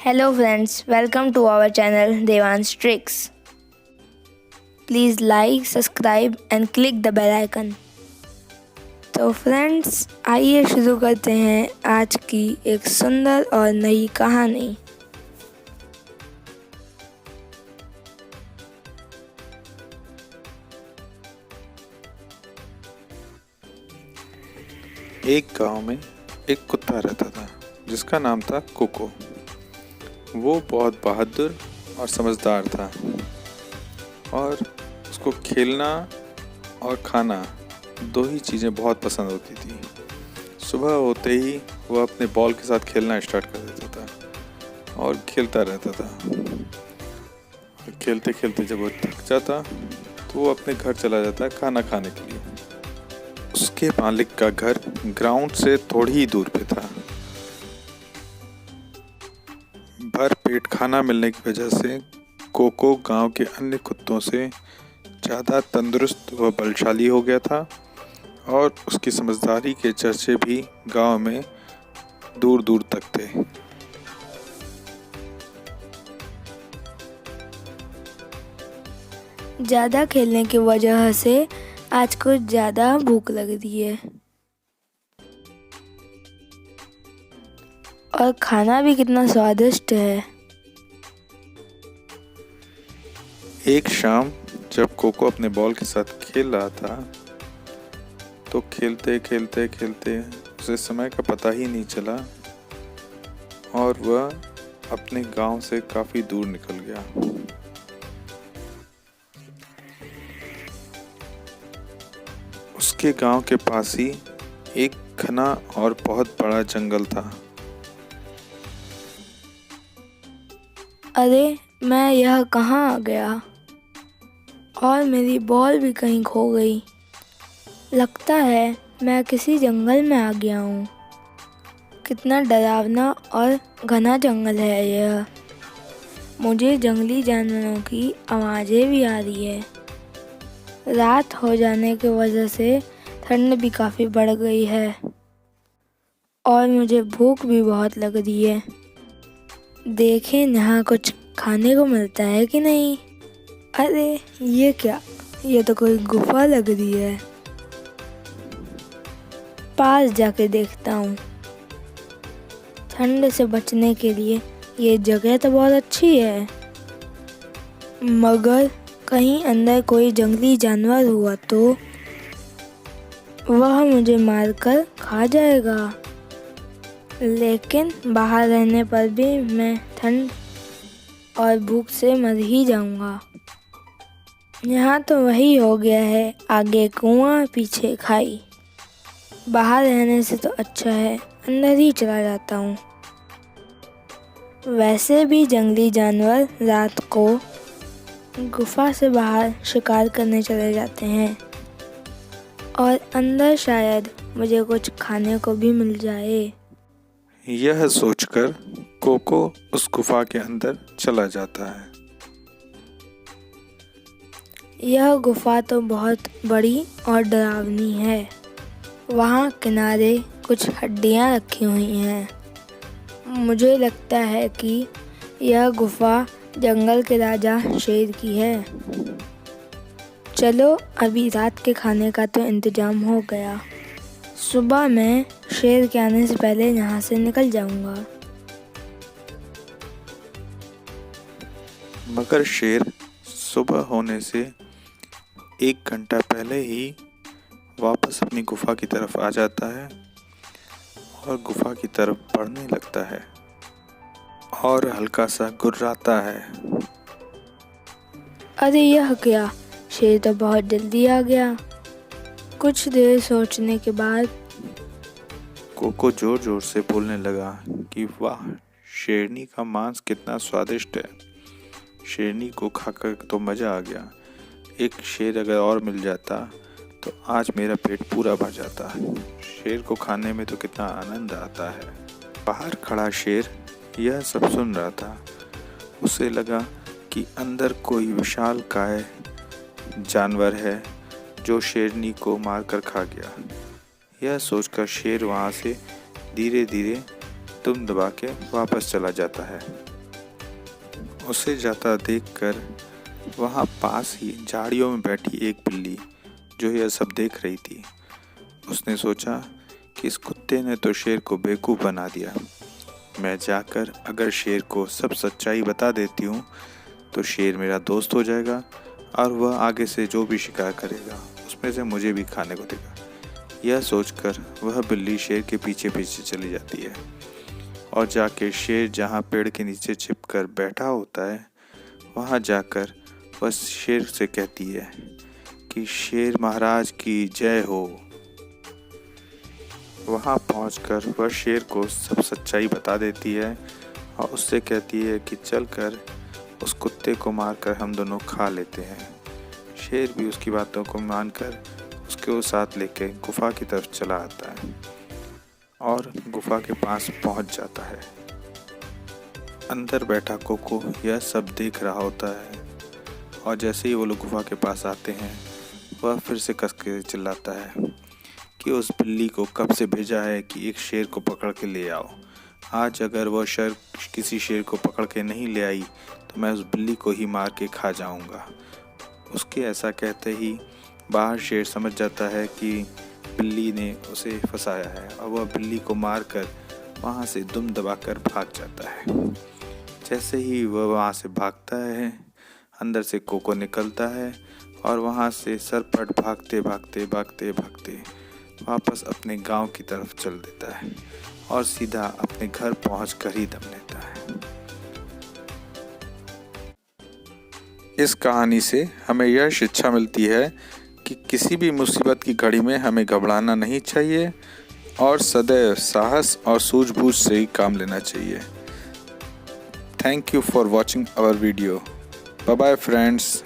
Hello friends, welcome to our channel Devan's Tricks. Please like, subscribe and click the bell icon. तो friends आइए शुरू करते हैं आज की एक सुंदर और नई कहानी। एक गांव में एक कुत्ता रहता था जिसका नाम था कोको। वो बहुत बहादुर और समझदार था और उसको खेलना और खाना दो ही चीज़ें बहुत पसंद होती थी। सुबह होते ही वो अपने बॉल के साथ खेलना स्टार्ट कर देता था और खेलता रहता था। और खेलते खेलते जब वो थक जाता तो वो अपने घर चला जाता खाना खाने के लिए। उसके मालिक का घर ग्राउंड से थोड़ी ही दूर पे था। भर पेट खाना मिलने की वजह से कोको गांव के अन्य कुत्तों से ज़्यादा तंदुरुस्त व बलशाली हो गया था और उसकी समझदारी के चर्चे भी गांव में दूर दूर तक थे। ज़्यादा खेलने की वजह से आज कुछ ज़्यादा भूख लग रही है और खाना भी कितना स्वादिष्ट है। एक शाम जब कोको अपने बॉल के साथ खेल रहा था तो खेलते खेलते खेलते उसे समय का पता ही नहीं चला और वह अपने गांव से काफ़ी दूर निकल गया। उसके गांव के पास ही एक घना और बहुत बड़ा जंगल था। अरे मैं यह कहाँ आ गया और मेरी बॉल भी कहीं खो गई। लगता है मैं किसी जंगल में आ गया हूँ। कितना डरावना और घना जंगल है यह। मुझे जंगली जानवरों की आवाज़ें भी आ रही है। रात हो जाने की वजह से ठंड भी काफ़ी बढ़ गई है और मुझे भूख भी बहुत लग रही है। देखें यहाँ कुछ खाने को मिलता है कि नहीं। अरे ये क्या, ये तो कोई गुफा लग रही है। पास जाके देखता हूँ। ठंड से बचने के लिए ये जगह तो बहुत अच्छी है, मगर कहीं अंदर कोई जंगली जानवर हुआ तो वह मुझे मारकर खा जाएगा। लेकिन बाहर रहने पर भी मैं ठंड और भूख से मर ही जाऊंगा। यहाँ तो वही हो गया है, आगे कुआं पीछे खाई। बाहर रहने से तो अच्छा है अंदर ही चला जाता हूँ। वैसे भी जंगली जानवर रात को गुफा से बाहर शिकार करने चले जाते हैं और अंदर शायद मुझे कुछ खाने को भी मिल जाए। यह सोचकर कोको उस गुफा के अंदर चला जाता है। यह गुफा तो बहुत बड़ी और डरावनी है। वहाँ किनारे कुछ हड्डियाँ रखी हुई हैं। मुझे लगता है कि यह गुफा जंगल के राजा शेर की है। चलो अभी रात के खाने का तो इंतजाम हो गया। सुबह मैं शेर के आने से पहले यहाँ से निकल जाऊंगा। मगर शेर सुबह होने से 1 घंटा पहले ही वापस अपनी गुफा की तरफ आ जाता है और गुफा की तरफ बढ़ने लगता है और हल्का सा गुर्राता है। अरे यह क्या, शेर तो बहुत जल्दी आ गया। कुछ देर सोचने के बाद कोको जोर जोर से बोलने लगा कि वाह, शेरनी का मांस कितना स्वादिष्ट है। शेरनी को खाकर तो मज़ा आ गया। एक शेर अगर और मिल जाता तो आज मेरा पेट पूरा भर जाता। शेर को खाने में तो कितना आनंद आता है। बाहर खड़ा शेर यह सब सुन रहा था। उसे लगा कि अंदर कोई विशालकाय जानवर है जो शेरनी को मारकर खा गया। यह सोचकर शेर वहाँ से धीरे धीरे दुम दबा के वापस चला जाता है। उसे जाता देखकर वहाँ पास ही झाड़ियों में बैठी एक बिल्ली जो यह सब देख रही थी, उसने सोचा कि इस कुत्ते ने तो शेर को बेवकूफ़ बना दिया। मैं जाकर अगर शेर को सब सच्चाई बता देती हूँ तो शेर मेरा दोस्त हो जाएगा और वह आगे से जो भी शिकार करेगा उसमें से मुझे भी खाने को देगा। यह सोचकर वह बिल्ली शेर के पीछे पीछे चली जाती है और जाके शेर जहाँ पेड़ के नीचे छिपकर बैठा होता है वहाँ जाकर वह शेर से कहती है कि शेर महाराज की जय हो। वहाँ पहुंचकर वह शेर को सब सच्चाई बता देती है और उससे कहती है कि चलकर उस कुत्ते को मारकर हम दोनों खा लेते हैं। शेर भी उसकी बातों को मानकर उसके साथ लेके गुफा की तरफ चला आता है और गुफा के पास पहुंच जाता है। अंदर बैठा कोको यह सब देख रहा होता है और जैसे ही वो लोग गुफा के पास आते हैं वह फिर से कस के चिल्लाता है कि उस बिल्ली को कब से भेजा है कि एक शेर को पकड़ के ले आओ। आज अगर वह शेर किसी शेर को पकड़ के नहीं ले आई तो मैं उस बिल्ली को ही मार के खा जाऊंगा। उसके ऐसा कहते ही बाहर शेर समझ जाता है कि बिल्ली ने उसे फंसाया है और वह बिल्ली को मारकर वहाँ से दुम दबाकर भाग जाता है। जैसे ही वह वहाँ से भागता है अंदर से कोको निकलता है और वहाँ से सरपट भागते भागते भागते भागते वापस अपने गांव की तरफ चल देता है और सीधा अपने घर पहुँच कर ही दम लेता है। इस कहानी से हमें यह शिक्षा मिलती है कि किसी भी मुसीबत की घड़ी में हमें घबराना नहीं चाहिए और सदैव साहस और सूझबूझ से ही काम लेना चाहिए। Thank you for watching our video. Bye bye friends.